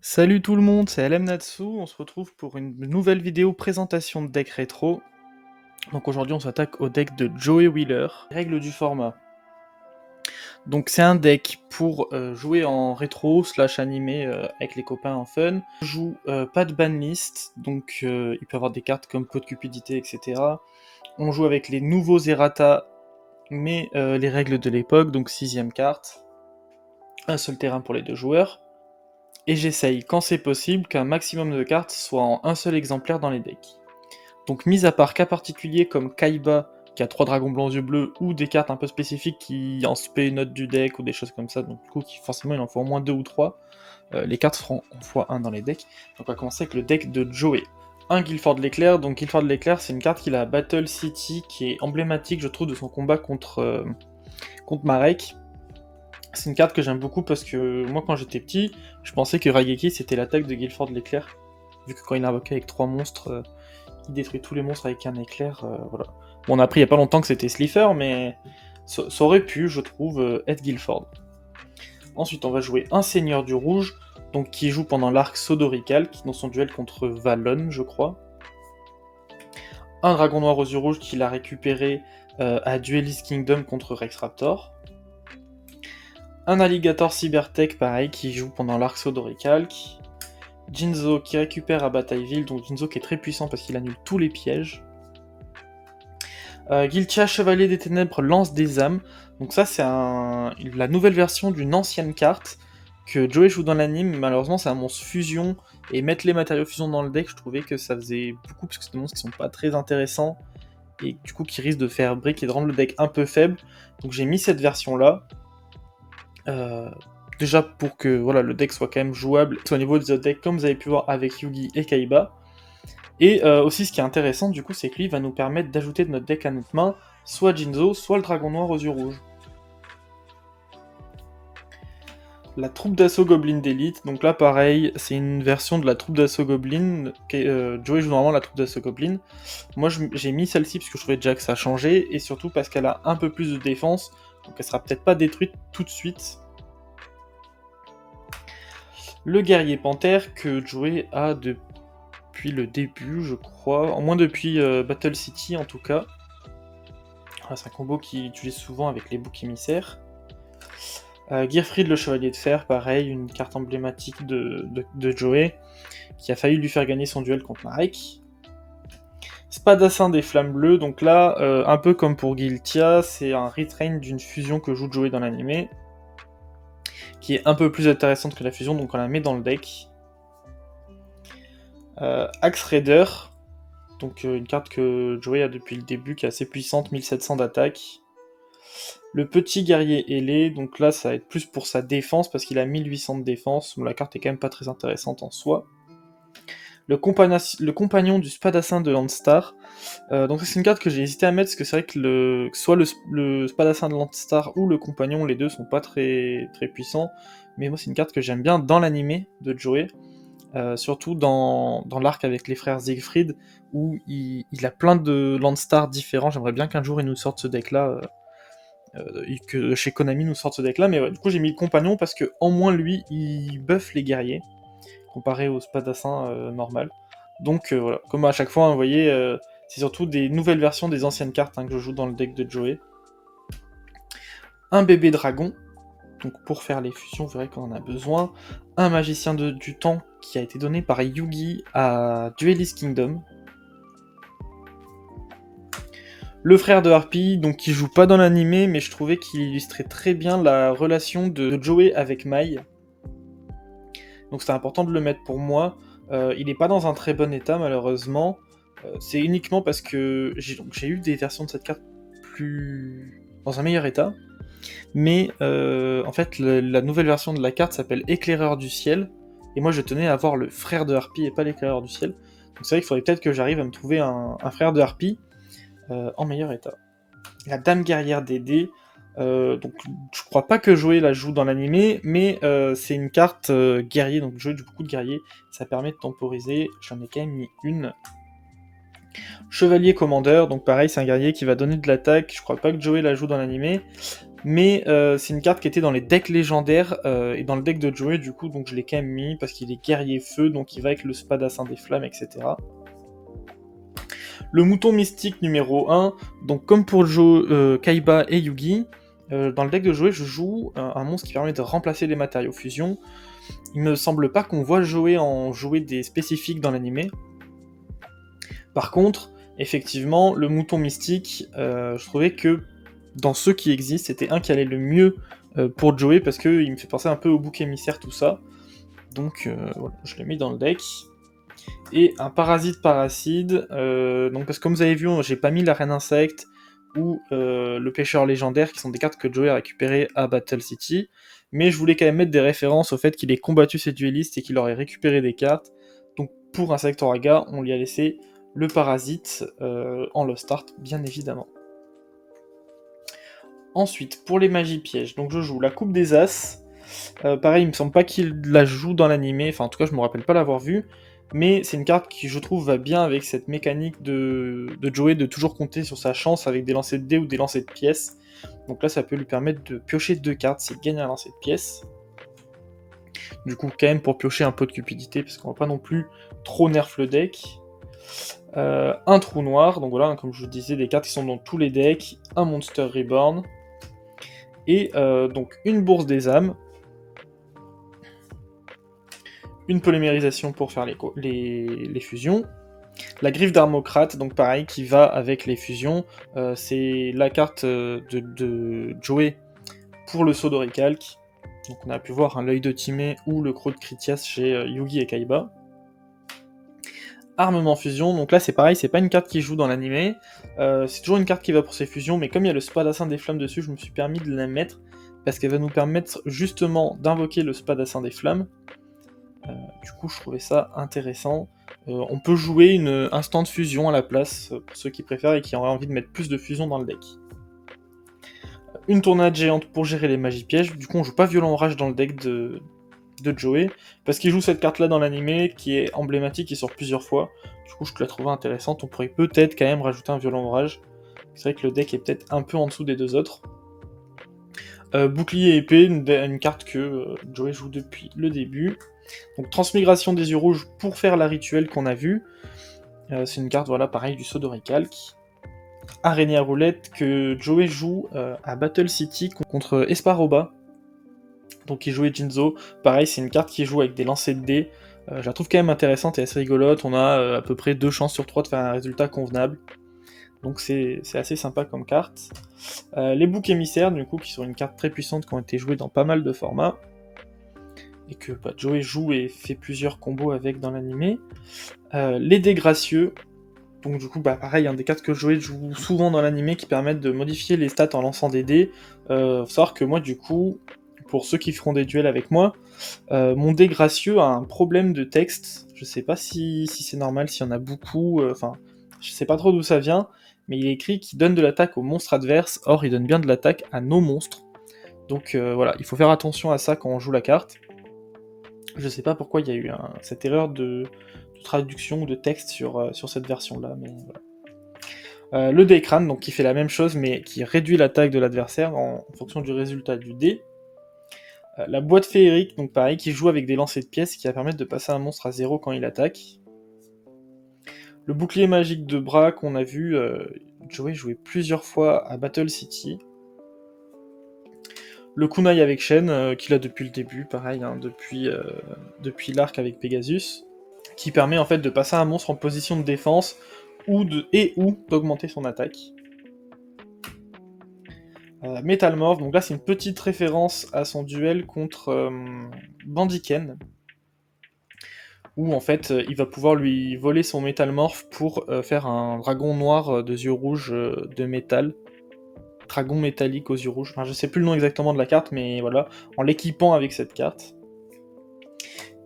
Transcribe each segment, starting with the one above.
Salut tout le monde, c'est LM Natsu, on se retrouve pour une nouvelle vidéo présentation de deck rétro. Donc aujourd'hui on s'attaque au deck de Joey Wheeler. Règles du format. Donc c'est un deck pour jouer en rétro slash animé avec les copains en fun. On joue pas de banlist, donc il peut y avoir des cartes comme Pot de Cupidité, etc. On joue avec les nouveaux errata, mais les règles de l'époque, donc 6ème carte. Un seul terrain pour les deux joueurs. Et j'essaye, quand c'est possible, qu'un maximum de cartes soit en un seul exemplaire dans les decks. Donc mis à part cas particuliers comme Kaiba, qui a 3 dragons blancs yeux bleus, ou des cartes un peu spécifiques qui en spé une note du deck, ou des choses comme ça, donc du coup forcément il en faut au moins 2 ou 3, les cartes seront en x1 dans les decks. Donc on va commencer avec le deck de Joey. Un Guilford l'éclair, donc Guilford l'éclair c'est une carte qu'il a à Battle City, qui est emblématique je trouve de son combat contre Marek. C'est une carte que j'aime beaucoup parce que moi quand j'étais petit, je pensais que Raigeki c'était l'attaque de Guilford l'éclair, vu que quand il invoquait avec 3 monstres, il détruit tous les monstres avec un éclair, voilà. Bon, on a appris il y a pas longtemps que c'était Slifer, mais ça aurait pu, je trouve, être Guilford. Ensuite, on va jouer un Seigneur du Rouge, donc qui joue pendant l'arc Sodorical, qui dans son duel contre Valon, je crois. Un Dragon Noir aux yeux rouges qu'il a récupéré à Duelist Kingdom contre Rex Raptor. Un Alligator Cybertech, pareil, qui joue pendant l'arc Sodorical. Jinzo qui récupère à Batailleville, donc Jinzo qui est très puissant parce qu'il annule tous les pièges. Giltia, Chevalier des Ténèbres, Lance des âmes. Donc ça c'est la nouvelle version d'une ancienne carte que Joey joue dans l'anime. Malheureusement c'est un monstre fusion, et mettre les matériaux fusion dans le deck, je trouvais que ça faisait beaucoup, parce que c'est des monstres qui sont pas très intéressants, et du coup qui risquent de faire brick et de rendre le deck un peu faible. Donc j'ai mis cette version là. Déjà pour que voilà, le deck soit quand même jouable, soit au niveau des autres decks, comme vous avez pu voir avec Yugi et Kaiba. Et aussi ce qui est intéressant du coup, c'est que lui va nous permettre d'ajouter de notre deck à notre main soit Jinzo, soit le Dragon Noir aux yeux rouges. La troupe d'assaut Goblin d'élite, donc là pareil, c'est une version de la troupe d'assaut Goblin, Joey joue normalement la troupe d'assaut Goblin. Moi j'ai mis celle-ci parce que je trouvais déjà que ça changeait, et surtout parce qu'elle a un peu plus de défense, donc elle sera peut-être pas détruite tout de suite. Le guerrier panthère que Joey a depuis le début, je crois, au moins depuis Battle City en tout cas. Voilà, c'est un combo qu'il utilise souvent avec les boucs émissaires. Gearfried le chevalier de fer, pareil, une carte emblématique de Joey, qui a failli lui faire gagner son duel contre Marek. Spadassin des flammes bleues, donc là, un peu comme pour Giltia, c'est un retrain d'une fusion que joue Joey dans l'animé, qui est un peu plus intéressante que la fusion, donc on la met dans le deck. Axe Raider, donc une carte que Joey a depuis le début, qui est assez puissante, 1700 d'attaque. Le petit guerrier ailé, donc là ça va être plus pour sa défense, parce qu'il a 1800 de défense, donc la carte est quand même pas très intéressante en soi. Le compagnon du Spadassin de Landstar, donc c'est une carte que j'ai hésité à mettre, parce que c'est vrai que soit le Spadassin de Landstar ou le compagnon, les deux sont pas très, très puissants, mais moi c'est une carte que j'aime bien dans l'animé de Joey. Surtout dans l'arc avec les frères Siegfried, où il a plein de Landstar différents. J'aimerais bien qu'un jour il nous sorte ce deck-là, que chez Konami nous sorte ce deck-là, mais ouais, du coup j'ai mis le compagnon parce que en moins lui, il buff les guerriers, comparé au Spadassin normal. Donc voilà, comme à chaque fois, hein, vous voyez, c'est surtout des nouvelles versions des anciennes cartes que je joue dans le deck de Joey. Un bébé dragon, donc pour faire les fusions, vous verrez qu'on en a besoin. Un magicien du temps qui a été donné par Yugi à Duelist Kingdom. Le frère de Harpy, donc qui joue pas dans l'animé, mais je trouvais qu'il illustrait très bien la relation de Joey avec Mai. Donc c'était important de le mettre pour moi. Il n'est pas dans un très bon état malheureusement. C'est uniquement parce que j'ai eu des versions de cette carte dans un meilleur état. Mais en fait, la nouvelle version de la carte s'appelle Éclaireur du ciel. Et moi, je tenais à avoir le frère de Harpy et pas l'Éclaireur du ciel. Donc c'est vrai qu'il faudrait peut-être que j'arrive à me trouver un frère de Harpy en meilleur état. La Dame guerrière des dés. Donc je crois pas que Joey la joue dans l'animé, mais c'est une carte guerrier, donc Joey joue beaucoup de guerriers. Ça permet de temporiser. J'en ai quand même mis une. Chevalier commandeur, donc pareil, c'est un guerrier qui va donner de l'attaque. Je crois pas que Joey la joue dans l'animé. mais c'est une carte qui était dans les decks légendaires et dans le deck de Joey, du coup, donc je l'ai quand même mis parce qu'il est guerrier feu, donc il va avec le Spadassin des Flammes, etc. Le mouton mystique numéro 1, donc comme pour Kaiba et Yugi, dans le deck de Joey, je joue un monstre qui permet de remplacer les matériaux fusion. Il me semble pas qu'on voit Joey en jouer des spécifiques dans l'animé. Par contre, effectivement, le mouton mystique, je trouvais que dans ceux qui existent, c'était un qui allait le mieux pour Joey, parce qu'il me fait penser un peu au bouc émissaire, tout ça. Donc voilà, je l'ai mis dans le deck. Et un parasite paracide, donc parce que comme vous avez vu, j'ai pas mis la reine insecte ou le pêcheur légendaire, qui sont des cartes que Joey a récupérées à Battle City, mais je voulais quand même mettre des références au fait qu'il ait combattu ses duellistes et qu'il aurait récupéré des cartes. Donc pour Insectoraga, on lui a laissé le parasite en Lost Art, bien évidemment. Ensuite, pour les magies pièges, donc je joue la Coupe des As. Pareil, il me semble pas qu'il la joue dans l'animé, enfin en tout cas je me rappelle pas l'avoir vue, mais c'est une carte qui je trouve va bien avec cette mécanique de Joey de toujours compter sur sa chance avec des lancers de dés ou des lancers de pièces. Donc là ça peut lui permettre de piocher 2 cartes s'il gagne un lancer de pièces. Du coup quand même pour piocher un peu de cupidité, parce qu'on va pas non plus trop nerf le deck. Un trou noir, donc voilà, comme je vous disais, des cartes qui sont dans tous les decks, un Monster Reborn, et donc une bourse des âmes, une polymérisation pour faire les fusions, la griffe d'Armocrate, donc pareil, qui va avec les fusions, c'est la carte de Joey pour le saut d'Orichalque, donc on a pu voir l'œil de Timé ou le croc de Critias chez Yugi et Kaiba. Armement fusion, donc là c'est pareil, c'est pas une carte qui joue dans l'animé, c'est toujours une carte qui va pour ses fusions, mais comme il y a le Spadassin des Flammes dessus, je me suis permis de la mettre, parce qu'elle va nous permettre justement d'invoquer le Spadassin des Flammes. Du coup je trouvais ça intéressant. On peut jouer une instant fusion à la place, pour ceux qui préfèrent et qui auraient envie de mettre plus de fusion dans le deck. Une tornade géante pour gérer les magies pièges, du coup on joue pas Violent Orage dans le deck de Joey, parce qu'il joue cette carte là dans l'animé qui est emblématique, qui sort plusieurs fois, du coup je la trouvais intéressante, on pourrait peut-être quand même rajouter un Violent Orage, c'est vrai que le deck est peut-être un peu en dessous des deux autres. Bouclier épée, une carte que Joey joue depuis le début. Donc transmigration des yeux rouges pour faire la rituelle qu'on a vue, c'est une carte voilà pareil du saut d'Orichalque. Araignée à roulette que Joey joue à Battle City contre Esparoba, donc il jouait Jinzo, pareil c'est une carte qui joue avec des lancers de dés, je la trouve quand même intéressante et assez rigolote, on a à peu près 2 chances sur 3 de faire un résultat convenable, donc c'est assez sympa comme carte. Les boucs émissaires du coup qui sont une carte très puissante qui ont été jouées dans pas mal de formats, et que Joey joue et fait plusieurs combos avec dans l'animé. Les dés gracieux, donc du coup pareil, des cartes que Joey joue souvent dans l'animé qui permettent de modifier les stats en lançant des dés. Faut savoir que moi du coup, pour ceux qui feront des duels avec moi, mon dé gracieux a un problème de texte, je sais pas si c'est normal, s'il y en a beaucoup, je sais pas trop d'où ça vient, mais il est écrit qu'il donne de l'attaque aux monstres adverses, or il donne bien de l'attaque à nos monstres. Donc voilà, il faut faire attention à ça quand on joue la carte. Je sais pas pourquoi il y a eu cette erreur de traduction ou de texte sur cette version-là, mais voilà. Le dé crâne, donc qui fait la même chose, mais qui réduit l'attaque de l'adversaire en fonction du résultat du dé. La boîte féerique, donc pareil, qui joue avec des lancers de pièces qui va permettre de passer un monstre à 0 quand il attaque. Le bouclier magique de bras qu'on a vu Joey jouer plusieurs fois à Battle City. Le kunai avec chaîne, qu'il a depuis le début, pareil, depuis l'arc avec Pegasus, qui permet en fait de passer un monstre en position de défense ou d'augmenter son attaque. Metal Morph, donc là c'est une petite référence à son duel contre Bandiken, où en fait il va pouvoir lui voler son Metal Morph pour faire un dragon noir de yeux rouges de métal. Dragon métallique aux yeux rouges, enfin je sais plus le nom exactement de la carte, mais voilà, en l'équipant avec cette carte.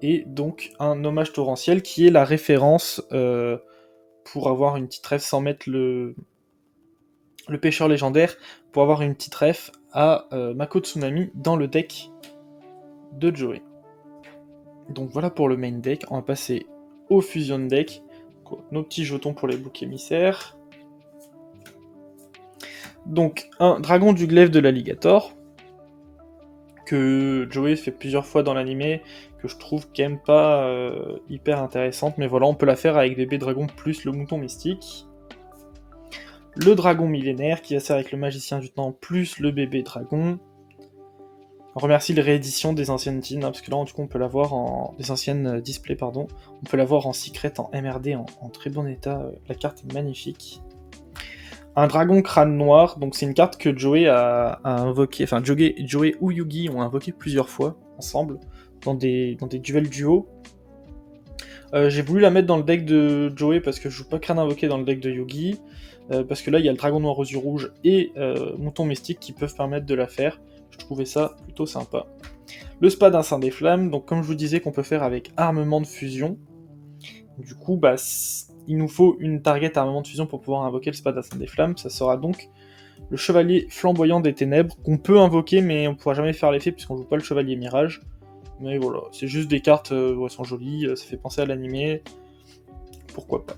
Et donc un hommage torrentiel qui est la référence pour avoir une petite ref sans mettre le pêcheur légendaire, pour avoir une petite ref à Mako Tsunami dans le deck de Joey. Donc voilà pour le main deck, on va passer au fusion deck, nos petits jetons pour les boucs émissaires. Donc un dragon du glaive de l'alligator, que Joey fait plusieurs fois dans l'animé, que je trouve quand même pas hyper intéressante, mais voilà, on peut la faire avec bébé dragon plus le mouton mystique. Le dragon millénaire qui va servir avec le magicien du temps plus le bébé dragon. On remercie les rééditions des anciennes jeans, parce que là du coup on peut l'avoir en... des anciennes displays, pardon. On peut l'avoir en secret, en MRD, en très bon état, la carte est magnifique. Un dragon crâne noir, donc c'est une carte que Joey a invoqué, enfin Joey ou Yugi ont invoqué plusieurs fois ensemble, dans des duels duo. J'ai voulu la mettre dans le deck de Joey parce que je joue pas crâne invoqué dans le deck de Yugi, parce que là il y a le dragon noir aux yeux rouges et mouton mystique qui peuvent permettre de la faire. Je trouvais ça plutôt sympa. Le spade incendie des flammes, donc comme je vous disais qu'on peut faire avec armement de fusion. Du coup, bah, il nous faut une target armement de fusion pour pouvoir invoquer le spade incendie des flammes. Ça sera donc le chevalier flamboyant des ténèbres, qu'on peut invoquer, mais on ne pourra jamais faire l'effet puisqu'on joue pas le chevalier mirage. Mais voilà, c'est juste des cartes, elles sont jolies, ça fait penser à l'animé, pourquoi pas.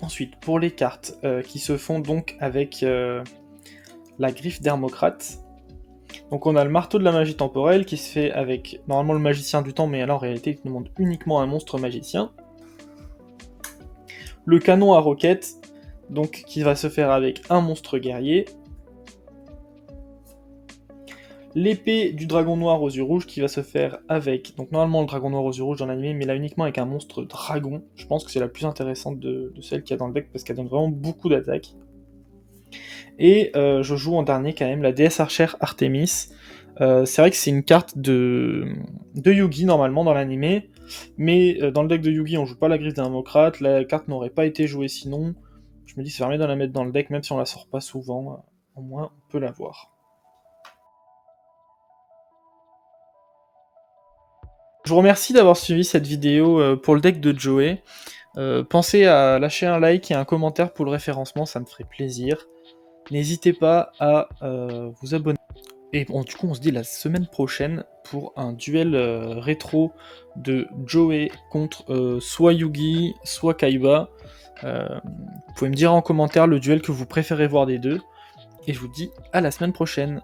Ensuite, pour les cartes qui se font donc avec la griffe d'Hermocrate, donc on a le marteau de la magie temporelle qui se fait avec normalement le magicien du temps, mais alors en réalité il demande uniquement un monstre magicien. Le canon à roquettes, donc qui va se faire avec un monstre guerrier. L'épée du dragon noir aux yeux rouges qui va se faire avec, donc normalement le dragon noir aux yeux rouges dans l'anime, mais là uniquement avec un monstre dragon. Je pense que c'est la plus intéressante de celle qu'il y a dans le deck parce qu'elle donne vraiment beaucoup d'attaques. Et je joue en dernier quand même la déesse archère Artemis. C'est vrai que c'est une carte de Yugi normalement dans l'anime, mais dans le deck de Yugi on joue pas la griffe d'Hermocrate, la carte n'aurait pas été jouée sinon. Je me dis ça permet de la mettre dans le deck même si on la sort pas souvent, au moins on peut la voir. Je vous remercie d'avoir suivi cette vidéo pour le deck de Joey. Pensez à lâcher un like et un commentaire pour le référencement, ça me ferait plaisir. N'hésitez pas à vous abonner. Et bon, du coup, on se dit la semaine prochaine pour un duel rétro de Joey contre soit Yugi, soit Kaiba. Vous pouvez me dire en commentaire le duel que vous préférez voir des deux. Et je vous dis à la semaine prochaine.